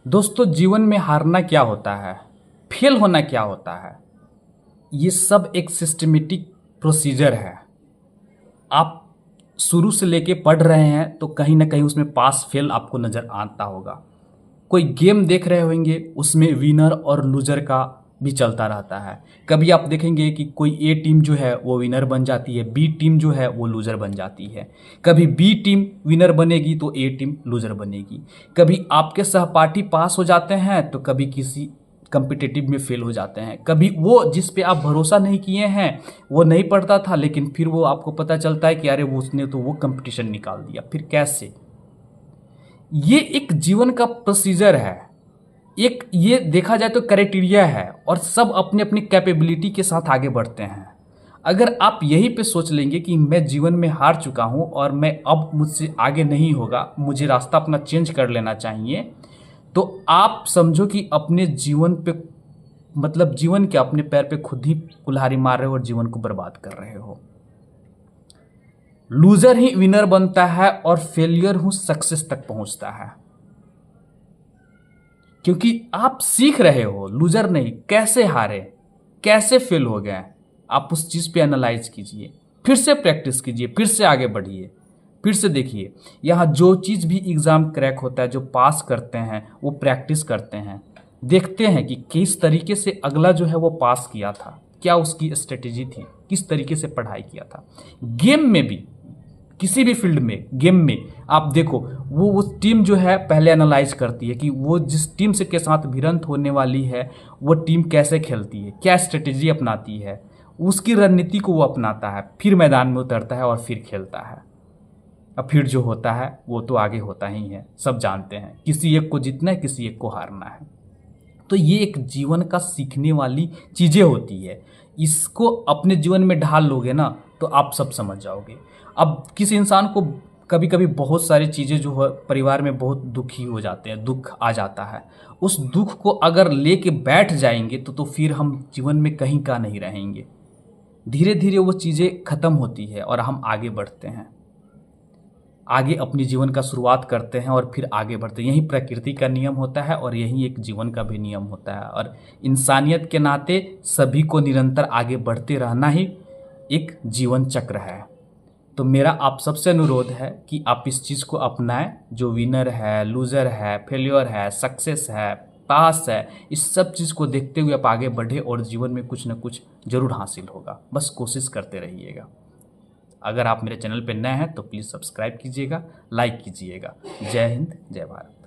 दोस्तों, जीवन में हारना क्या होता है, फेल होना क्या होता है, ये सब एक सिस्टमेटिक प्रोसीजर है। आप शुरू से लेके पढ़ रहे हैं तो कहीं ना कहीं उसमें पास फेल आपको नज़र आता होगा। कोई गेम देख रहे होंगे, उसमें विनर और लूजर का भी चलता रहता है। कभी आप देखेंगे कि कोई ए टीम जो है वो विनर बन जाती है, बी टीम जो है वो लूजर बन जाती है। कभी बी टीम विनर बनेगी तो ए टीम लूजर बनेगी। कभी आपके सहपाठी पास हो जाते हैं तो कभी किसी कम्पिटिटिव में फेल हो जाते हैं। कभी वो जिस पे आप भरोसा नहीं किए हैं वो नहीं पढ़ता था, लेकिन फिर वो आपको पता चलता है कि अरे वो उसने तो वो कंपटीशन निकाल दिया। फिर कैसे? ये एक जीवन का प्रोसीजर है, एक ये देखा जाए तो क्राइटेरिया है, और सब अपनी अपनी कैपेबिलिटी के साथ आगे बढ़ते हैं। अगर आप यहीं पे सोच लेंगे कि मैं जीवन में हार चुका हूँ और मैं अब मुझसे आगे नहीं होगा, मुझे रास्ता अपना चेंज कर लेना चाहिए, तो आप समझो कि अपने जीवन पे मतलब जीवन के अपने पैर पे खुद ही कुल्हाड़ी मार रहे हो और जीवन को बर्बाद कर रहे हो। लूजर ही विनर बनता है और फेलियर हूं सक्सेस तक पहुंचता है, क्योंकि आप सीख रहे हो, लूजर नहीं। कैसे हारे, कैसे फेल हो गए, आप उस चीज़ पे एनालाइज कीजिए, फिर से प्रैक्टिस कीजिए, फिर से आगे बढ़िए, फिर से देखिए। यहाँ जो चीज़ भी एग्ज़ाम क्रैक होता है, जो पास करते हैं वो प्रैक्टिस करते हैं, देखते हैं कि किस तरीके से अगला जो है वो पास किया था, क्या उसकी स्ट्रेटेजी थी, किस तरीके से पढ़ाई किया था। गेम में भी, किसी भी फील्ड में, गेम में आप देखो, वो उस टीम जो है पहले एनालाइज करती है कि वो जिस टीम से के साथ भिड़ंत होने वाली है वो टीम कैसे खेलती है, क्या स्ट्रेटेजी अपनाती है, उसकी रणनीति को वो अपनाता है, फिर मैदान में उतरता है और फिर खेलता है। अब फिर जो होता है वो तो आगे होता ही है, सब जानते हैं। किसी एक को जीतना है, किसी एक को हारना है। तो ये एक जीवन का सीखने वाली चीज़ें होती है, इसको अपने जीवन में ढाल लोगे ना तो आप सब समझ जाओगे। अब किसी इंसान को कभी कभी बहुत सारी चीज़ें जो है परिवार में बहुत दुखी हो जाते हैं, दुख आ जाता है, उस दुख को अगर लेके बैठ जाएंगे तो फिर हम जीवन में कहीं का नहीं रहेंगे। धीरे धीरे वो चीज़ें ख़त्म होती है और हम आगे बढ़ते हैं, आगे अपनी जीवन का शुरुआत करते हैं और फिर आगे बढ़ते हैं। यही प्रकृति का नियम होता है और यही एक जीवन का भी नियम होता है, और इंसानियत के नाते सभी को निरंतर आगे बढ़ते रहना ही एक जीवन चक्र है। तो मेरा आप सबसे अनुरोध है कि आप इस चीज़ को अपनाएं, जो विनर है, लूज़र है, फेल्योर है, सक्सेस है, पास है, इस सब चीज़ को देखते हुए आप आगे बढ़े और जीवन में कुछ न कुछ जरूर हासिल होगा। बस कोशिश करते रहिएगा। अगर आप मेरे चैनल पर नए हैं तो प्लीज़ सब्सक्राइब कीजिएगा, लाइक कीजिएगा। जय हिंद, जय भारत।